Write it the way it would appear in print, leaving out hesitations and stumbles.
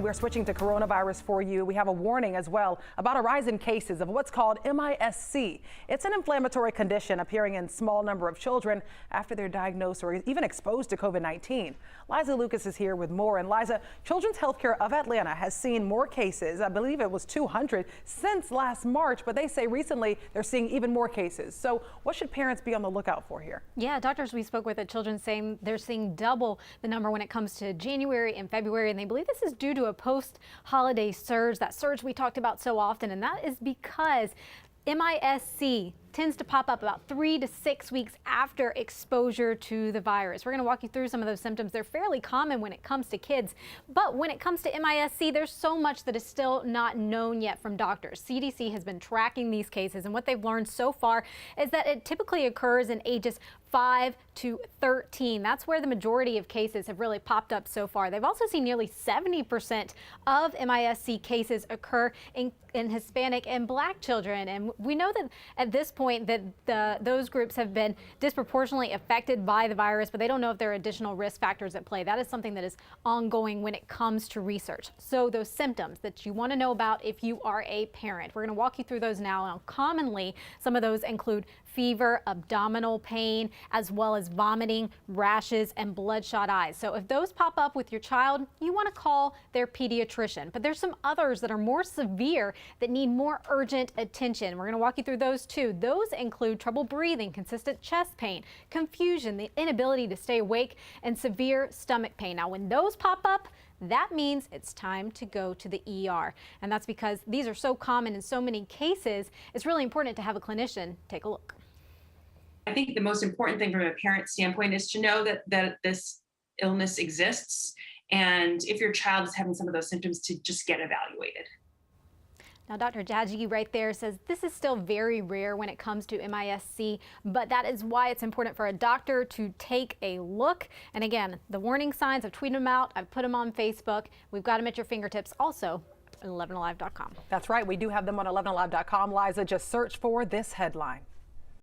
We're switching to coronavirus for you. We have a warning as well about a rise in cases of what's called MIS-C. It's an inflammatory condition appearing in small number of children after they're diagnosed or even exposed to COVID-19. Liza Lucas is here with more. And Liza, Children's Healthcare of Atlanta has seen more cases. I believe it was 200 since last March, but they say recently they're seeing even more cases. So what should parents be on the lookout for here? Yeah, doctors we spoke with at Children's saying they're seeing double the number when it comes to January and February, and they believe this is due to a post-holiday surge, that surge we talked about so often, and that is because MIS-C tends to pop up about 3 to 6 weeks after exposure to the virus. We're going to walk you through some of those symptoms. They're fairly common when it comes to kids, but when it comes to MIS-C, there's so much that is still not known yet from doctors. CDC has been tracking these cases, and what they've learned so far is that it typically occurs in ages 5 to 13. That's where the majority of cases have really popped up so far. They've also seen nearly 70% of MIS-C cases occur in Hispanic and Black children, and we know that at this point that those groups have been disproportionately affected by the virus, but they don't know if there are additional risk factors at play. That is something that is ongoing when it comes to research. So those symptoms that you want to know about if you are a parent, we're going to walk you through those now. Now, commonly, some of those include fever, abdominal pain, as well as vomiting, rashes, and bloodshot eyes. So if those pop up with your child, you want to call their pediatrician. But there's some others that are more severe that need more urgent attention. We're going to walk you through those too. Those include trouble breathing, consistent chest pain, confusion, the inability to stay awake, and severe stomach pain. Now, when those pop up, that means it's time to go to the ER. And that's because these are so common in so many cases, it's really important to have a clinician take a look. I think the most important thing from a parent standpoint is to know that this illness exists, and if your child is having some of those symptoms, to just get evaluated. Now, Dr. Jaji right there says this is still very rare when it comes to MIS-C, but that is why it's important for a doctor to take a look. And again, the warning signs, I've tweeted them out, I've put them on Facebook. We've got them at your fingertips also at 11alive.com. That's right, we do have them on 11alive.com. Liza, just search for this headline.